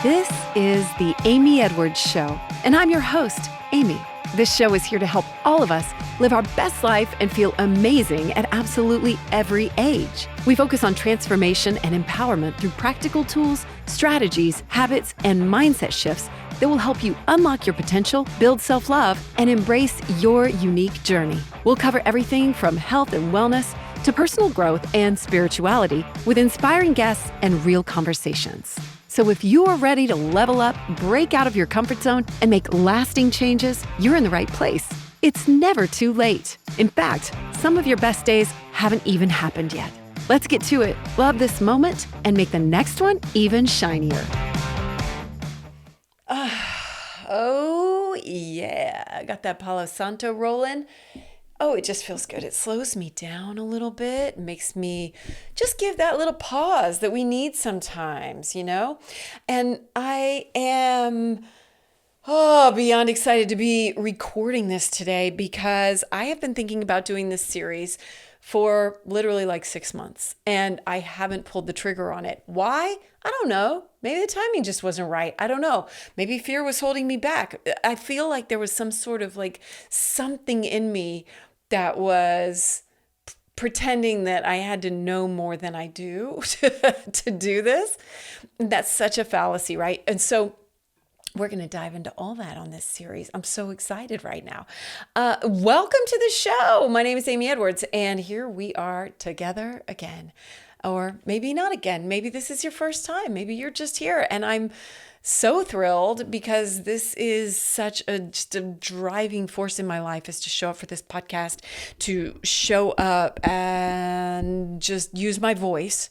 This is the Amy Edwards Show, and I'm your host, Amy. This show is here to help all of us live our best life and feel amazing at absolutely every age. We focus on transformation and empowerment through practical tools, strategies, habits, and mindset shifts that will help you unlock your potential, build self-love, and embrace your unique journey. We'll cover everything from health and wellness to personal growth and spirituality with inspiring guests and real conversations. So if you are ready to level up, break out of your comfort zone, and make lasting changes, you're in the right place. It's never too late. In fact, some of your best days haven't even happened yet. Let's get to it. Love this moment and make the next one even shinier. Oh yeah, I got that Palo Santo rolling. Oh, it just feels good. It slows me down a little bit, makes me just give that little pause that we need sometimes, you know? And I am beyond excited to be recording this today because I have been thinking about doing this series for literally like 6 months and I haven't pulled the trigger on it. Why? I don't know. Maybe the timing just wasn't right. I don't know. Maybe fear was holding me back. I feel like there was some sort of like something in me that was pretending that I had to know more than I do to do this. That's such a fallacy, right? And so we're going to dive into all that on this series. I'm so excited right now. Welcome to the show. My name is Amy Edwards, and here we are together again. Or maybe not again. Maybe this is your first time. Maybe you're just here, and I'm so thrilled because this is such just a driving force in my life is to show up for this podcast, to show up and just use my voice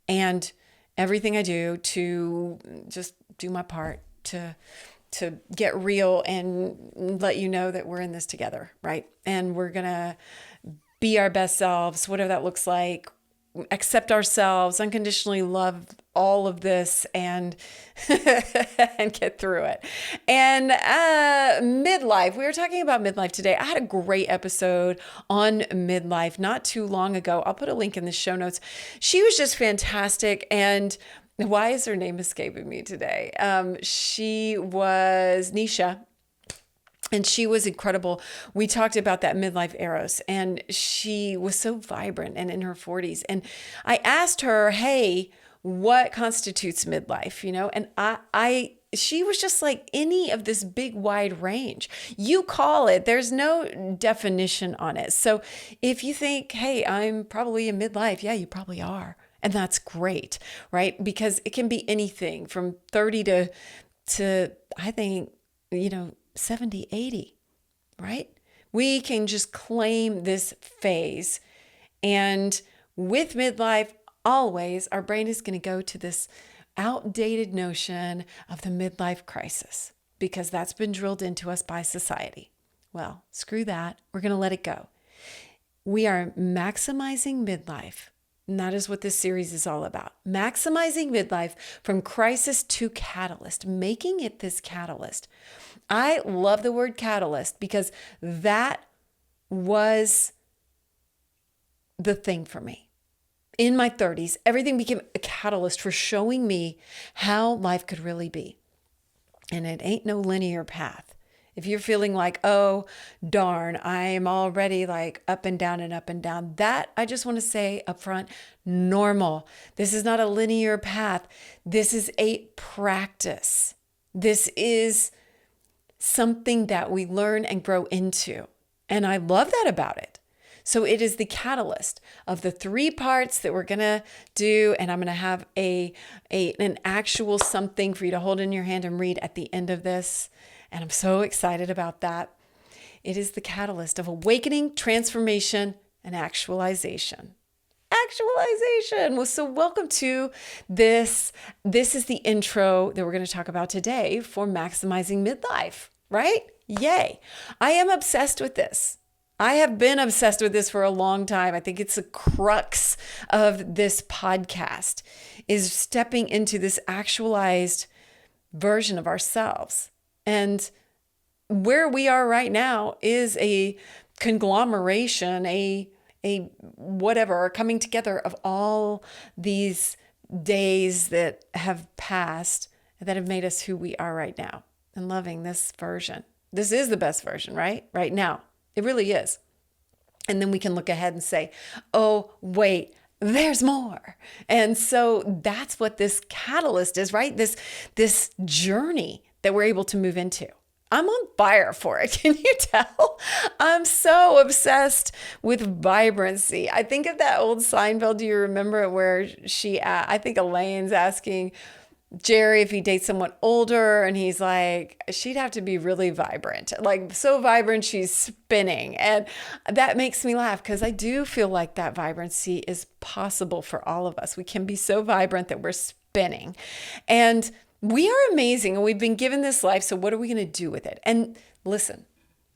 and everything I do to just do my part to get real and let you know that we're in this together, right? And we're going to be our best selves, whatever that looks like, accept ourselves, unconditionally love all of this and and get through it. And midlife, we were talking about midlife today. I had a great episode on midlife not too long ago. I'll put a link in the show notes. She was just fantastic. And why is her name escaping me today? She was Nisha. And she was incredible. We talked about that midlife eros, and she was so vibrant and in her 40s. And I asked her, hey, what constitutes midlife? You know, and she was just like any of this big wide range. You call it, there's no definition on it. So if you think, hey, I'm probably in midlife, yeah, you probably are. And that's great, right? Because it can be anything from 30 to I think, 70, 80, right? We can just claim this phase. And with midlife, always our brain is going to go to this outdated notion of the midlife crisis because that's been drilled into us by society. Well, screw that. We're going to let it go. We are maximizing midlife. And that is what this series is all about. Maximizing midlife from crisis to catalyst, making it this catalyst. I love the word catalyst because that was the thing for me. In my 30s, everything became a catalyst for showing me how life could really be. And it ain't no linear path. If you're feeling like, oh, darn, I'm already like up and down and up and down, that I just want to say up front, normal. This is not a linear path. This is a practice. This is something that we learn and grow into. And I love that about it. So it is the catalyst of the 3 parts that we're going to do. And I'm going to have an actual something for you to hold in your hand and read at the end of this. And I'm so excited about that. It is the catalyst of awakening, transformation, and actualization. Actualization. Well, so welcome to this. This is the intro that we're going to talk about today for maximizing midlife, right? Yay. I am obsessed with this. I have been obsessed with this for a long time. I think it's the crux of this podcast is stepping into this actualized version of ourselves. And where we are right now is a conglomeration, a whatever, coming together of all these days that have passed that have made us who we are right now, and loving this version. This is the best version, right? Right now. It really is. And then we can look ahead and say, oh, wait, there's more. And so that's what this catalyst is, right? This journey that we're able to move into. I'm on fire for it. Can you tell? I'm so obsessed with vibrancy. I think of that old Seinfeld. Do you remember it where I think Elaine's asking Jerry if he dates someone older, and he's like, she'd have to be really vibrant, like so vibrant she's spinning. And that makes me laugh because I do feel like that vibrancy is possible for all of us. We can be so vibrant that we're spinning. And we are amazing, and we've been given this life. So what are we going to do with it? And listen,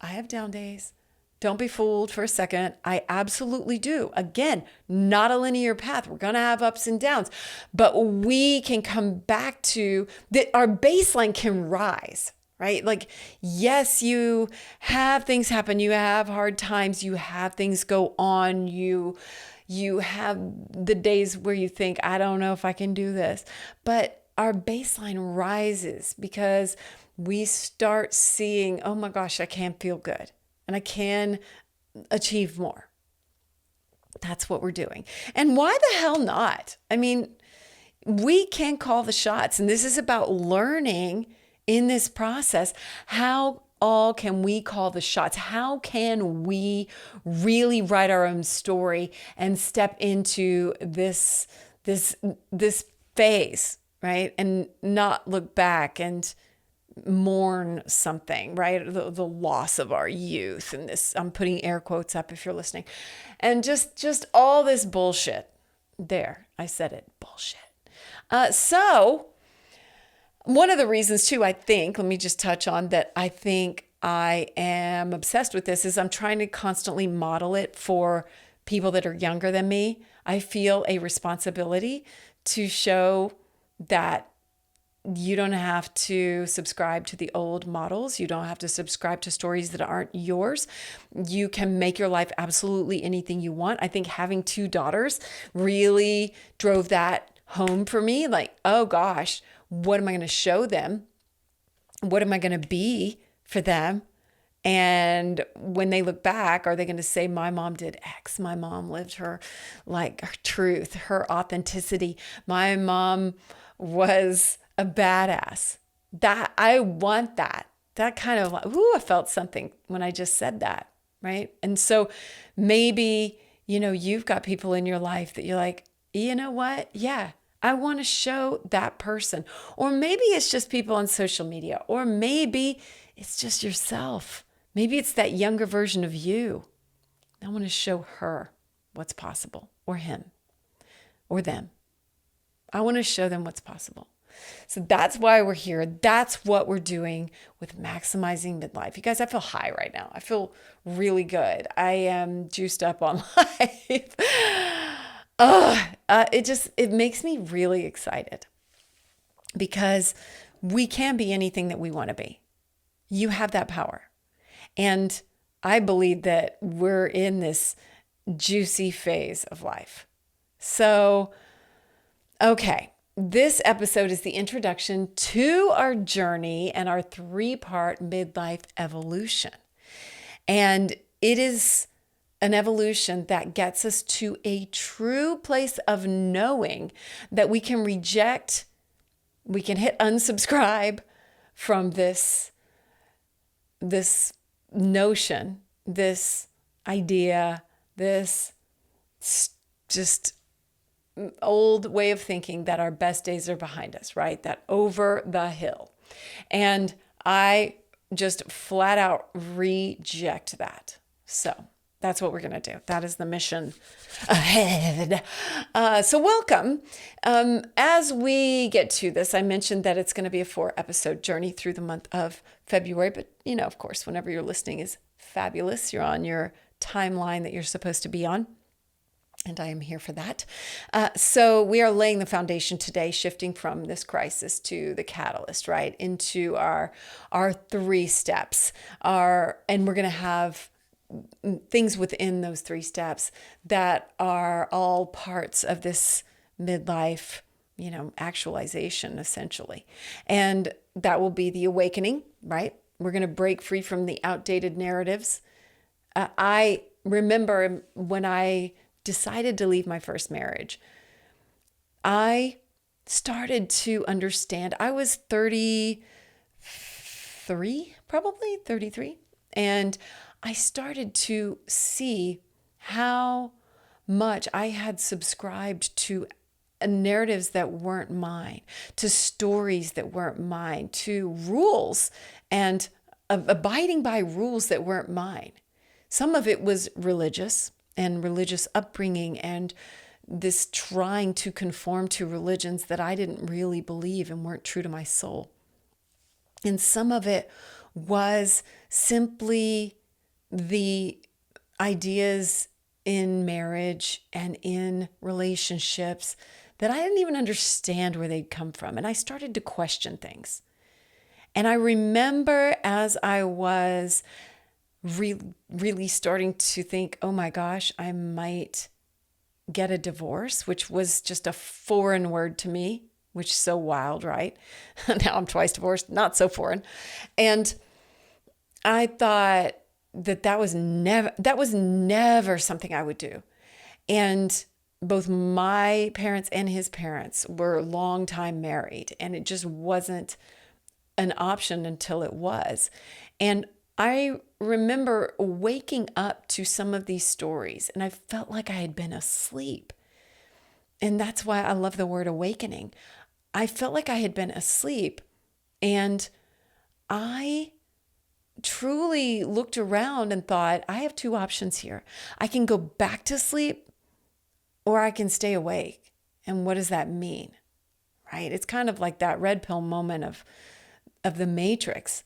I have down days. Don't be fooled for a second. I absolutely do. Again, not a linear path. We're going to have ups and downs, but we can come back to that. Our baseline can rise, right? Like, yes, you have things happen. You have hard times. You have things go on. You have the days where you think, I don't know if I can do this, but our baseline rises because we start seeing, oh my gosh, I can feel good and I can achieve more. That's what we're doing. And why the hell not? I mean, we can call the shots, and this is about learning in this process. How all can we call the shots? How can we really write our own story and step into this phase, right? And not look back and mourn something, right? The loss of our youth, and this, I'm putting air quotes up if you're listening, and just all this bullshit. There, I said it, bullshit. So one of the reasons too, I think, let me just touch on that, I think I am obsessed with this, is I'm trying to constantly model it for people that are younger than me. I feel a responsibility to show that you don't have to subscribe to the old models. You don't have to subscribe to stories that aren't yours. You can make your life absolutely anything you want. I think having 2 daughters really drove that home for me. Like, oh gosh, what am I going to show them? What am I going to be for them? And when they look back, are they going to say, my mom did X? My mom lived her truth, her authenticity. My mom was a badass. That I want that kind of like, ooh, I felt something when I just said that, right? And so maybe, you've got people in your life that you're like, you know what? Yeah, I want to show that person. Or maybe it's just people on social media, or maybe it's just yourself. Maybe it's that younger version of you. I want to show her what's possible, or him, or them. I want to show them what's possible. So that's why we're here. That's what we're doing with Maximizing Midlife. You guys, I feel high right now. I feel really good. I am juiced up on life. It makes me really excited because we can be anything that we want to be. You have that power. And I believe that we're in this juicy phase of life. So, okay. This episode is the introduction to our journey and our 3-part midlife evolution. And it is an evolution that gets us to a true place of knowing that we can reject, we can hit unsubscribe from this notion, this idea, this just old way of thinking that our best days are behind us, right? That over the hill. And I just flat out reject that. So that's what we're going to do. That is the mission ahead. So welcome. As we get to this, I mentioned that it's going to be a 4-episode journey through the month of February. But, of course, whenever you're listening is fabulous. You're on your timeline that you're supposed to be on. And I am here for that. So we are laying the foundation today, shifting from this crisis to the catalyst, right? Into our 3 steps. And we're going to have things within those 3 steps that are all parts of this midlife, actualization essentially. And that will be the awakening, right? We're going to break free from the outdated narratives. I remember when I decided to leave my first marriage, I started to understand. I was 33, probably 33. And I started to see how much I had subscribed to narratives that weren't mine, to stories that weren't mine, to rules and abiding by rules that weren't mine. Some of it was religious and religious upbringing and this trying to conform to religions that I didn't really believe and weren't true to my soul. And some of it was simply the ideas in marriage and in relationships that I didn't even understand where they'd come from. And I started to question things. And I remember as I was really starting to think, oh my gosh, I might get a divorce, which was just a foreign word to me, which is so wild, right? Now I'm twice divorced, not so foreign. And I thought that was never something I would do. And both my parents and his parents were long time married, and it just wasn't an option until it was. And I remember waking up to some of these stories, and I felt like I had been asleep. And that's why I love the word awakening. I felt like I had been asleep, and I truly looked around and thought, I have two options here. I can go back to sleep or I can stay awake. And what does that mean? Right? It's kind of like that red pill moment of the Matrix.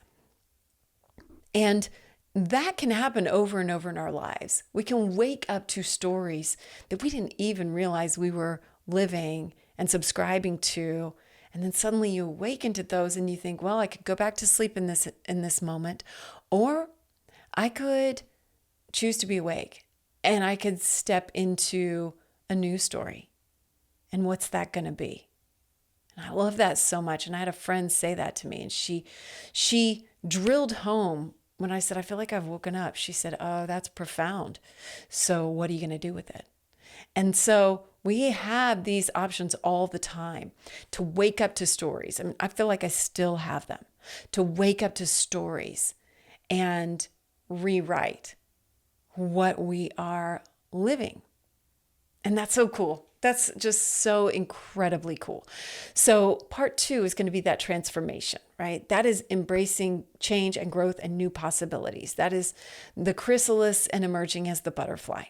And that can happen over and over in our lives. We can wake up to stories that we didn't even realize we were living and subscribing to. And then suddenly you awaken to those and you think, well, I could go back to sleep in this moment, or I could choose to be awake and I could step into a new story. And what's that going to be? And I love that so much. And I had a friend say that to me, and she drilled home when I said, I feel like I've woken up. She said, oh, that's profound. So what are you going to do with it? And so we have these options all the time to wake up to stories. I mean, I feel like I still have them, to wake up to stories and rewrite what we are living. And that's so cool. That's just so incredibly cool. So part 2 is going to be that transformation, right? That is embracing change and growth and new possibilities. That is the chrysalis and emerging as the butterfly.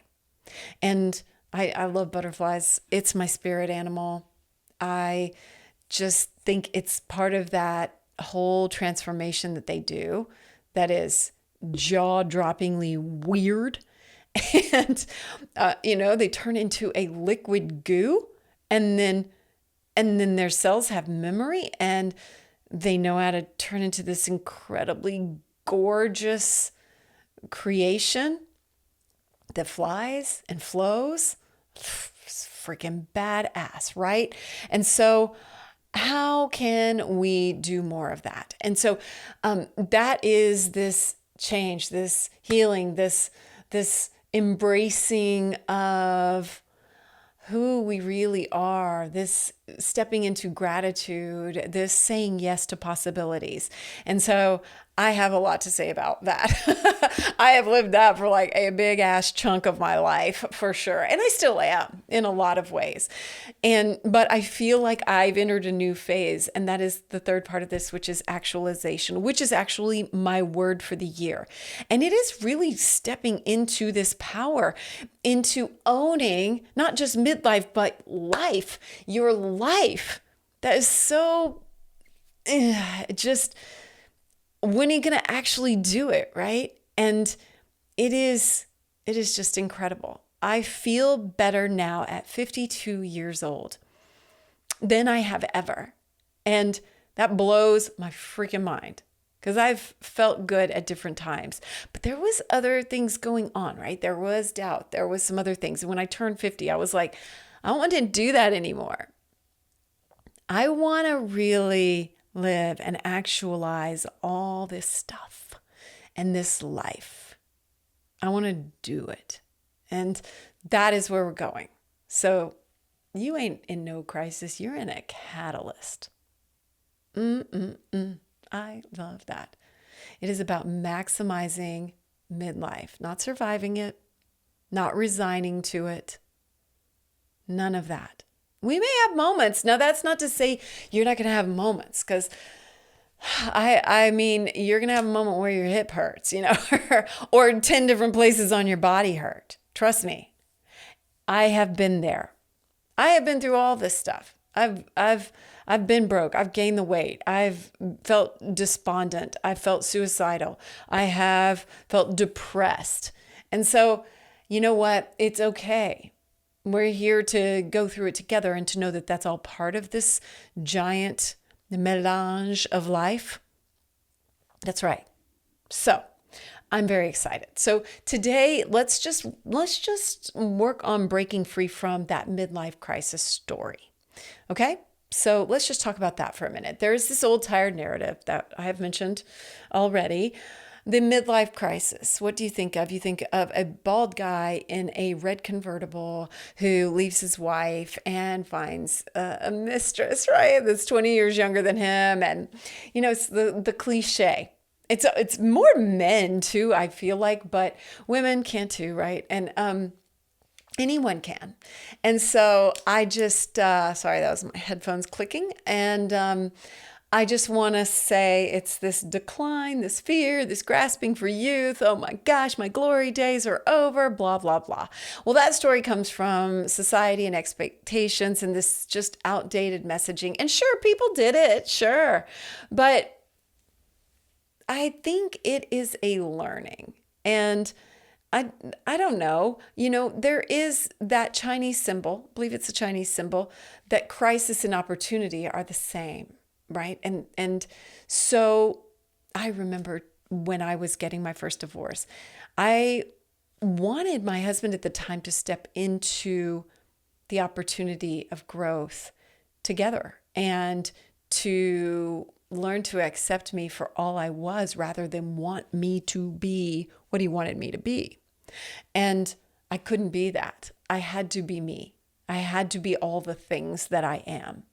And I love butterflies. It's my spirit animal. I just think it's part of that whole transformation that they do that is jaw-droppingly weird. And, they turn into a liquid goo, and then their cells have memory, and they know how to turn into this incredibly gorgeous creation that flies and flows. It's freaking badass, right? And so how can we do more of that? And so that is this change, this healing, this embracing of who we really are, this stepping into gratitude, this saying yes to possibilities. And so I have a lot to say about that. I have lived that for like a big ass chunk of my life for sure. And I still am in a lot of ways. But I feel like I've entered a new phase. And that is the third part of this, which is actualization, which is actually my word for the year. And it is really stepping into this power, into owning not just midlife, but life, your life. That is so just, when are you going to actually do it, right? And it is just incredible. I feel better now at 52 years old than I have ever. And that blows my freaking mind because I've felt good at different times. But there was other things going on, right? There was doubt. There was some other things. And when I turned 50, I was like, I don't want to do that anymore. I want to really live and actualize all this stuff and this life. I want to do it. And that is where we're going. So you ain't in no crisis. You're in a catalyst. I love that. It is about maximizing midlife, not surviving it, not resigning to it. None of that. We may have moments. Now, that's not to say you're not going to have moments, because I mean, you're going to have a moment where your hip hurts, or 10 different places on your body hurt. Trust me. I have been there. I have been through all this stuff. I've been broke. I've gained the weight. I've felt despondent. I've felt suicidal. I have felt depressed. And so, you know what? It's okay. We're here to go through it together and to know that that's all part of this giant melange of life. That's right. So I'm very excited. So today, let's just work on breaking free from that midlife crisis story. Okay? So let's just talk about that for a minute. There is this old tired narrative that I have mentioned already. The midlife crisis. What do you think of? You think of a bald guy in a red convertible who leaves his wife and finds a mistress, right? That's 20 years younger than him. And, it's the cliche. It's more men too, I feel like, but women can too, right? And anyone can. And so I just, sorry, that was my headphones clicking. And I just want to say it's this decline, this fear, this grasping for youth. Oh my gosh, my glory days are over, blah, blah, blah. Well, that story comes from society and expectations and this just outdated messaging. And sure, people did it, sure. But I think it is a learning. And I don't know, there is that Chinese symbol, I believe it's a Chinese symbol, that crisis and opportunity are the same, right? And so I remember when I was getting my first divorce, I wanted my husband at the time to step into the opportunity of growth together and to learn to accept me for all I was rather than want me to be what he wanted me to be. And I couldn't be that. I had to be me. I had to be all the things that I am.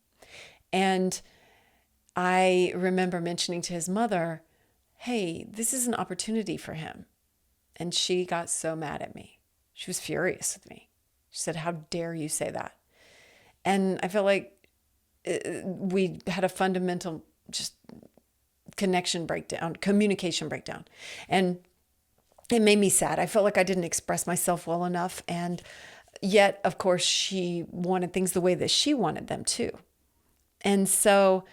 And I remember mentioning to his mother, hey, this is an opportunity for him. And she got so mad at me. She was furious with me. She said, how dare you say that? And I felt like we had a fundamental just communication breakdown. And it made me sad. I felt like I didn't express myself well enough. And yet, of course, she wanted things the way that she wanted them too. And so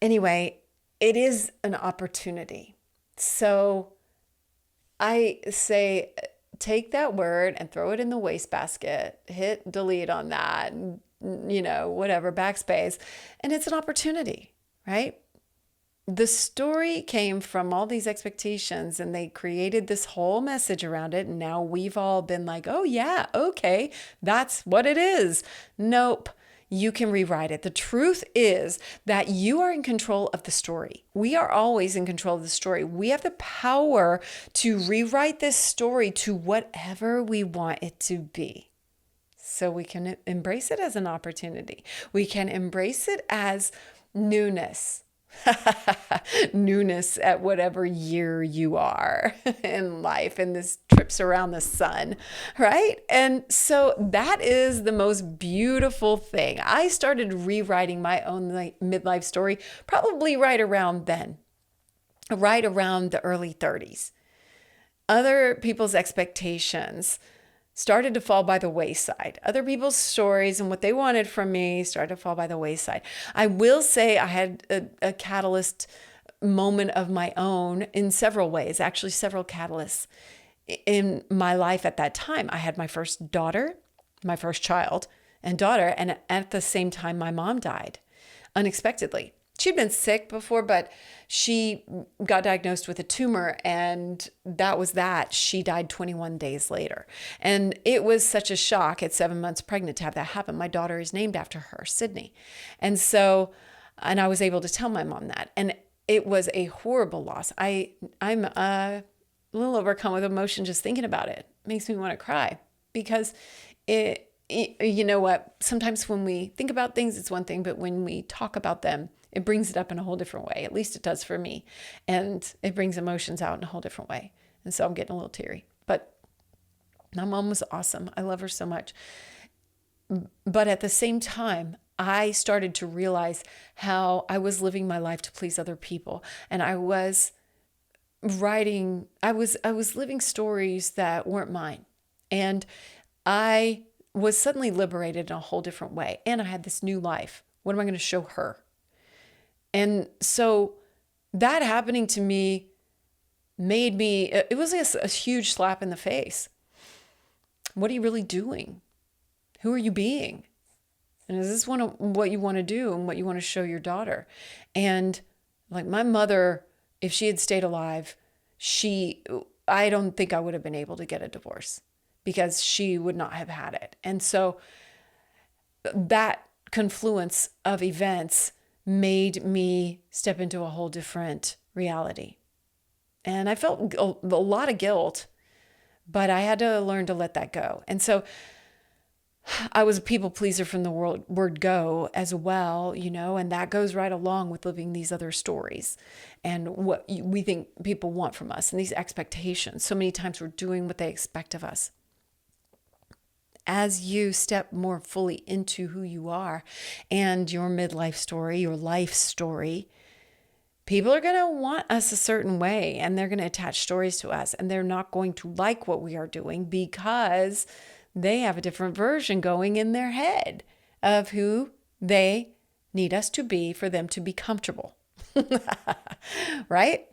anyway, it is an opportunity. So I say, take that word and throw it in the wastebasket, hit delete on that, whatever, backspace. And it's an opportunity, right? The story came from all these expectations and they created this whole message around it. And now we've all been like, oh yeah, okay, that's what it is. Nope. You can rewrite it. The truth is that you are in control of the story. We are always in control of the story. We have the power to rewrite this story to whatever we want it to be. So we can embrace it as an opportunity. We can embrace it as newness. Newness at whatever year you are in life, and this trips around the sun, right? And so that is the most beautiful thing. I started rewriting my own midlife story probably right around then, right around the early 30s. Other people's expectations started to fall by the wayside. Other people's stories and what they wanted from me started to fall by the wayside. I will say I had a catalyst moment of my own in several ways, actually several catalysts in my life at that time. I had my first daughter, my first child and daughter, and at the same time, my mom died unexpectedly. she'd been sick before, but she got diagnosed with a tumor, and that was that. She died 21 days later. And it was such a shock at 7 months pregnant to have that happen. My daughter is named after her, Sydney. And I was able to tell my mom that. And it was a horrible loss. I'm a little overcome with emotion just thinking about it. It makes me want to cry because you know what? Sometimes when we think about things, it's one thing, but when we talk about them, it brings it up in a whole different way. At least it does for me. And it brings emotions out in a whole different way. And so I'm getting a little teary. But my mom was awesome. I love her so much. But at the same time, I started to realize how I was living my life to please other people. And I was living stories that weren't mine. And I was suddenly liberated in a whole different way. And I had this new life. What am I going to show her? And so that happening to me it was a huge slap in the face. What are you really doing? Who are you being? And is this what you want to do and what you want to show your daughter? And like my mother, if she had stayed alive, I don't think I would have been able to get a divorce because she would not have had it. And so that confluence of events made me step into a whole different reality. And I felt a lot of guilt, but I had to learn to let that go. And so I was a people pleaser from the word go as well, and that goes right along with living these other stories and what we think people want from us and these expectations. So many times we're doing what they expect of us. As you step more fully into who you are and your midlife story, your life story, people are going to want us a certain way and they're going to attach stories to us and they're not going to like what we are doing because they have a different version going in their head of who they need us to be for them to be comfortable. Right?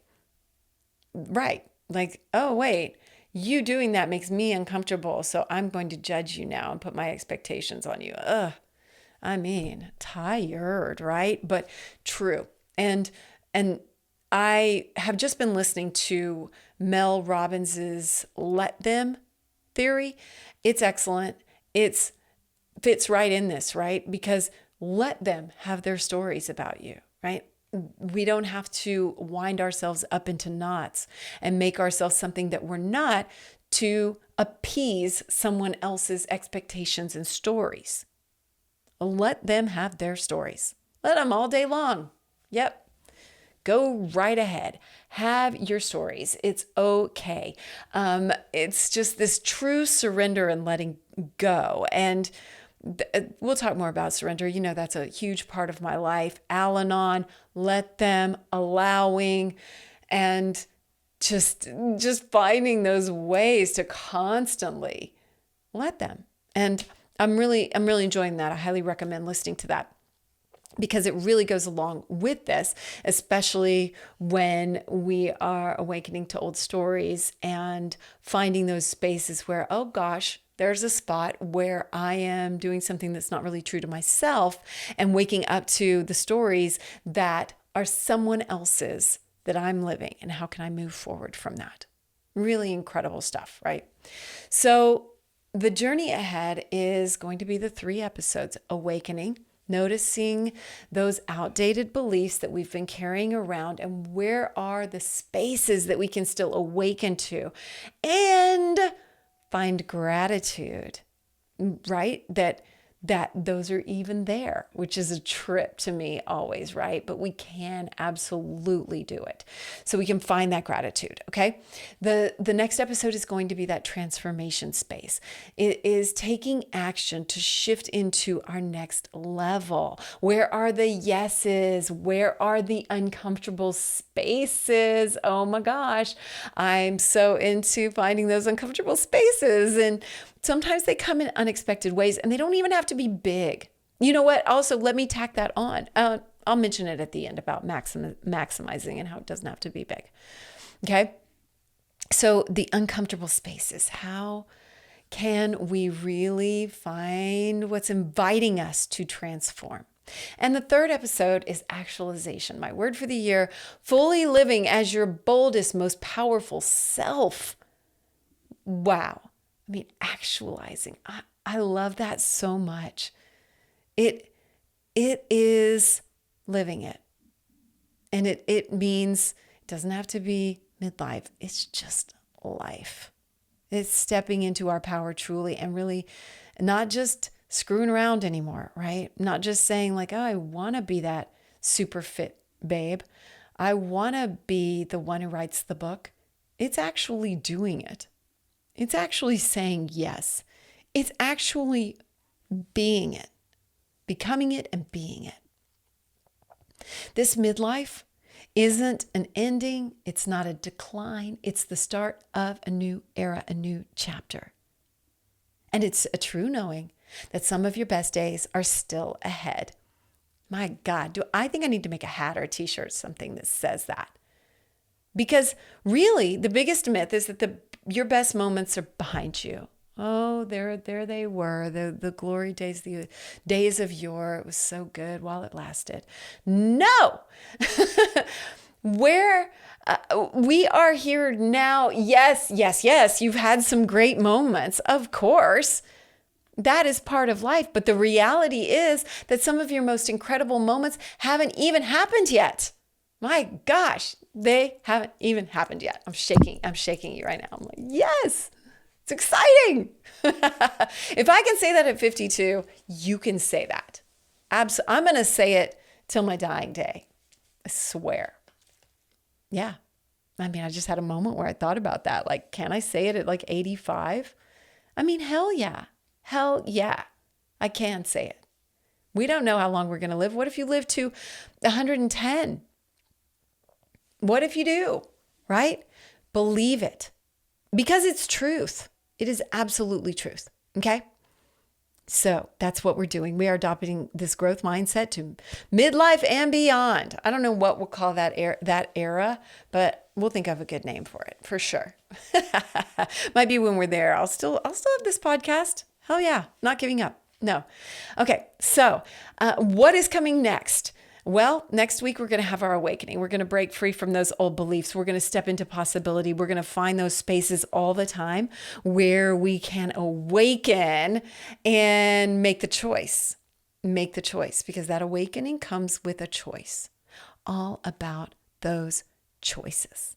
Right. Like, oh, wait. You doing that makes me uncomfortable, so I'm going to judge you now and put my expectations on you. Tired, right? But true. And I have just been listening to Mel Robbins's Let Them theory. It's excellent. It fits right in this, right? Because let them have their stories about you, right? We don't have to wind ourselves up into knots and make ourselves something that we're not to appease someone else's expectations and stories. Let them have their stories. Let them all day long. Yep. Go right ahead. Have your stories. It's okay. It's just this true surrender and letting go. And we'll talk more about surrender. That's a huge part of my life. Al-Anon, let them, allowing, and just finding those ways to constantly let them. And I'm really enjoying that. I highly recommend listening to that because it really goes along with this, especially when we are awakening to old stories and finding those spaces where, oh gosh, there's a spot where I am doing something that's not really true to myself and waking up to the stories that are someone else's that I'm living. And how can I move forward from that? Really incredible stuff, right? So the journey ahead is going to be the 3 episodes: awakening, noticing those outdated beliefs that we've been carrying around and where are the spaces that we can still awaken to, and find gratitude, right? That those are even there, which is a trip to me always, right? But we can absolutely do it. So we can find that gratitude, okay? The next episode is going to be that transformation space. It is taking action to shift into our next level. Where are the yeses? Where are the uncomfortable spaces? Oh my gosh, I'm so into finding those uncomfortable spaces. And sometimes they come in unexpected ways and they don't even have to be big. You know what? Also, let me tack that on. I'll mention it at the end about maximizing and how it doesn't have to be big. Okay. So the uncomfortable spaces, how can we really find what's inviting us to transform? And the third episode is actualization, my word for the year, fully living as your boldest, most powerful self. Wow. I mean, actualizing. I love that so much. It is living it. And it means it doesn't have to be midlife. It's just life. It's stepping into our power truly and really not just screwing around anymore, right? Not just saying like, oh, I want to be that super fit babe. I want to be the one who writes the book. It's actually doing it. It's actually saying yes. It's actually being it, becoming it and being it. This midlife isn't an ending. It's not a decline. It's the start of a new era, a new chapter. And it's a true knowing that some of your best days are still ahead. My God, I think I need to make a hat or a t-shirt, something that says that. Because really, the biggest myth is that your best moments are behind you. Oh, there they were, the glory days, the days of yore. It was so good while it lasted. No! We are here now. Yes, yes, yes. You've had some great moments, of course. That is part of life. But the reality is that some of your most incredible moments haven't even happened yet. My gosh, they haven't even happened yet. I'm shaking you right now. I'm like, yes, it's exciting. If I can say that at 52, you can say that. I'm going to say it till my dying day. I swear. Yeah. I mean, I just had a moment where I thought about that. Like, can I say it at like 85? I mean, hell yeah. Hell yeah. I can say it. We don't know how long we're going to live. What if you live to 110? What if you do? Right? Believe it. Because it's truth. It is absolutely truth. Okay? So that's what we're doing. We are adopting this growth mindset to midlife and beyond. I don't know what we'll call that era, but we'll think of a good name for it for sure. Might be when we're there. I'll still have this podcast. Hell yeah, not giving up. No. Okay. So what is coming next? Well, next week, we're going to have our awakening. We're going to break free from those old beliefs. We're going to step into possibility. We're going to find those spaces all the time where we can awaken and make the choice. Make the choice, because that awakening comes with a choice. All about those choices.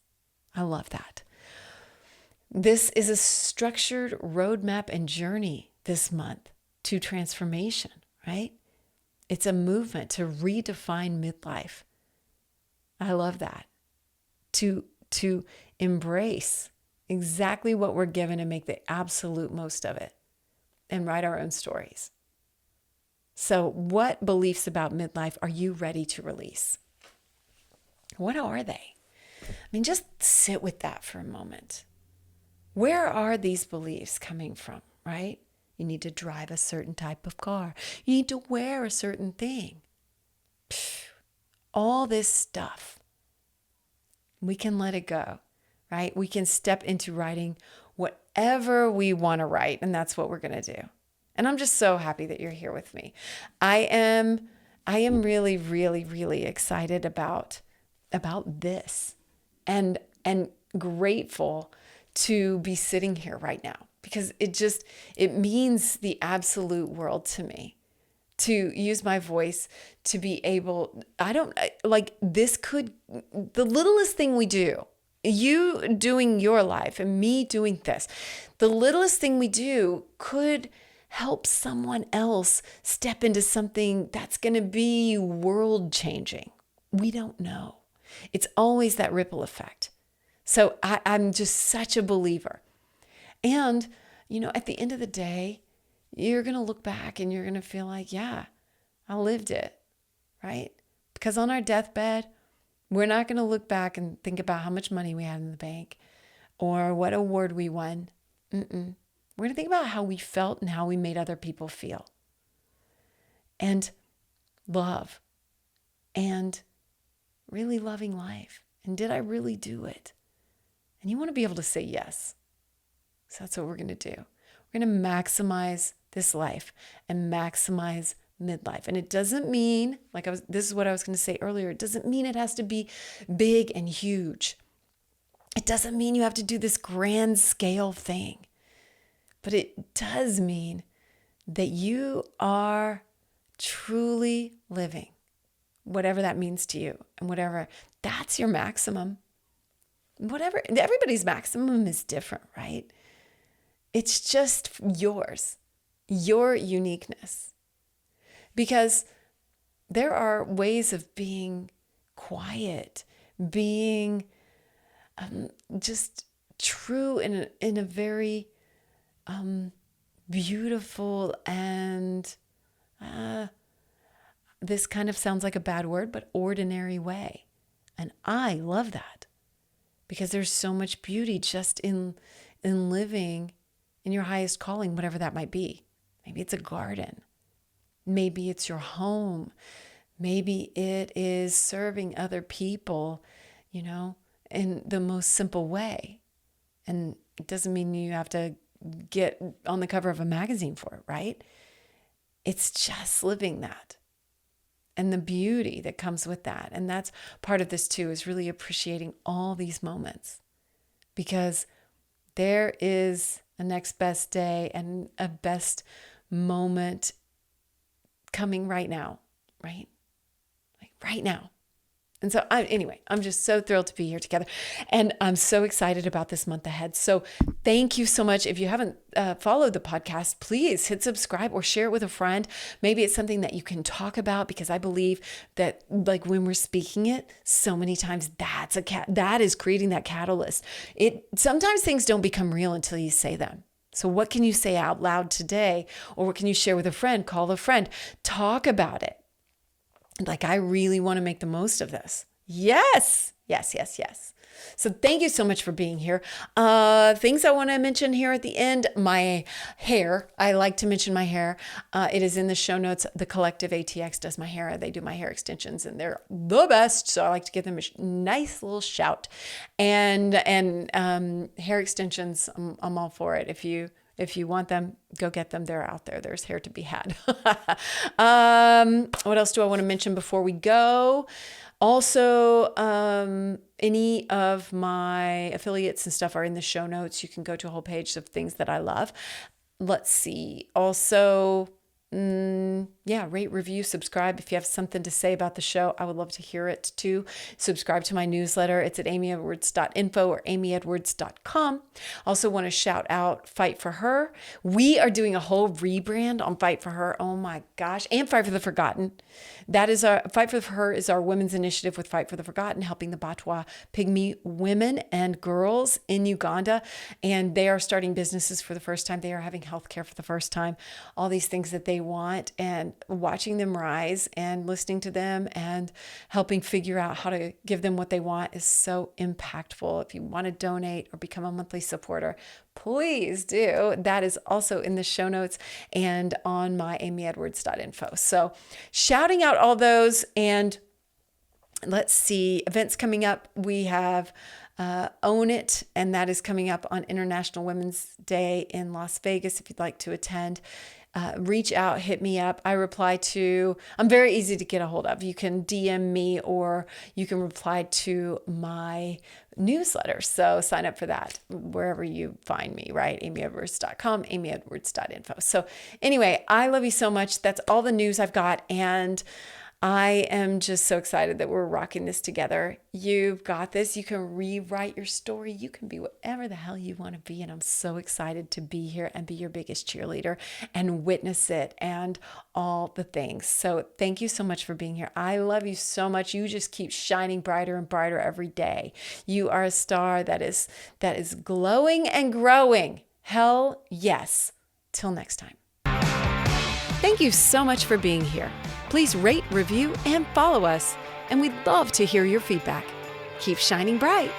I love that. This is a structured roadmap and journey this month to transformation, right? It's a movement to redefine midlife. I love that. To embrace exactly what we're given and make the absolute most of it and write our own stories. So what beliefs about midlife are you ready to release? What are they? I mean, just sit with that for a moment. Where are these beliefs coming from, right? You need to drive a certain type of car. You need to wear a certain thing. All this stuff. We can let it go, right? We can step into writing whatever we want to write, and that's what we're going to do. And I'm just so happy that you're here with me. I am really, really, really excited about this and grateful to be sitting here right now, because it means the absolute world to me to use my voice to be able, the littlest thing we do, you doing your life and me doing this, the littlest thing we do could help someone else step into something that's going to be world changing. We don't know. It's always that ripple effect. So I'm just such a believer. And, at the end of the day, you're going to look back and you're going to feel like, yeah, I lived it, right? Because on our deathbed, we're not going to look back and think about how much money we had in the bank or what award we won. We're going to think about how we felt and how we made other people feel. And love. And really loving life. And did I really do it? And you want to be able to say yes. So that's what we're going to do. We're going to maximize this life and maximize midlife. And it doesn't mean, this is what I was going to say earlier, it doesn't mean it has to be big and huge. It doesn't mean you have to do this grand scale thing. But it does mean that you are truly living, whatever that means to you, and whatever, that's your maximum. Whatever, everybody's maximum is different, right? It's just yours, your uniqueness. Because there are ways of being quiet, being just true in a very beautiful and this kind of sounds like a bad word, but ordinary way. And I love that because there's so much beauty just in living in your highest calling, whatever that might be. Maybe it's a garden. Maybe it's your home. Maybe it is serving other people, in the most simple way. And it doesn't mean you have to get on the cover of a magazine for it, right? It's just living that and the beauty that comes with that. And that's part of this too, is really appreciating all these moments, because there is a next best day and a best moment coming right now, right? Like right now. And so I'm just so thrilled to be here together. And I'm so excited about this month ahead. So thank you so much. If you haven't followed the podcast, please hit subscribe or share it with a friend. Maybe it's something that you can talk about, because I believe that when we're speaking it so many times, that is creating that catalyst. Sometimes things don't become real until you say them. So what can you say out loud today? Or what can you share with a friend? Call a friend, talk about it. I really want to make the most of this. Yes. So thank you so much for being here. Things I want to mention here at the end, my hair. I like to mention my hair. It is in the show notes. The Collective ATX does my hair. They do my hair extensions and they're the best. So I like to give them a nice little shout. And hair extensions, I'm all for it. If you want them, go get them. They're out there. There's hair to be had. What else do I want to mention before we go? Also, any of my affiliates and stuff are in the show notes. You can go to a whole page of things that I love. Let's see. Also, rate, review, subscribe. If you have something to say about the show, I would love to hear it too. Subscribe to my newsletter. It's at amyedwards.info or amyedwards.com. Also want to shout out Fight for Her. We are doing a whole rebrand on Fight for Her. Oh my gosh. And Fight for the Forgotten. That is Fight for Her is our women's initiative with Fight for the Forgotten, helping the Batwa Pygmy women and girls in Uganda. And they are starting businesses for the first time. They are having healthcare for the first time. All these things that they want, and watching them rise and listening to them and helping figure out how to give them what they want is so impactful. If you want to donate or become a monthly supporter, please do. That is also in the show notes and on my amyedwards.info. So shouting out all those, and let's see, events coming up. We have Own It, and that is coming up on International Women's Day in Las Vegas. If you'd like to attend, reach out, hit me up. I'm very easy to get a hold of. You can DM me or you can reply to my newsletter. So sign up for that wherever you find me, right? amyedwards.com, amyedwards.info. So anyway, I love you so much. That's all the news I've got. And I am just so excited that we're rocking this together. You've got this. You can rewrite your story. You can be whatever the hell you want to be. And I'm so excited to be here and be your biggest cheerleader and witness it and all the things. So thank you so much for being here. I love you so much. You just keep shining brighter and brighter every day. You are a star that is glowing and growing. Hell yes. Till next time. Thank you so much for being here. Please rate, review, and follow us. And we'd love to hear your feedback. Keep shining bright.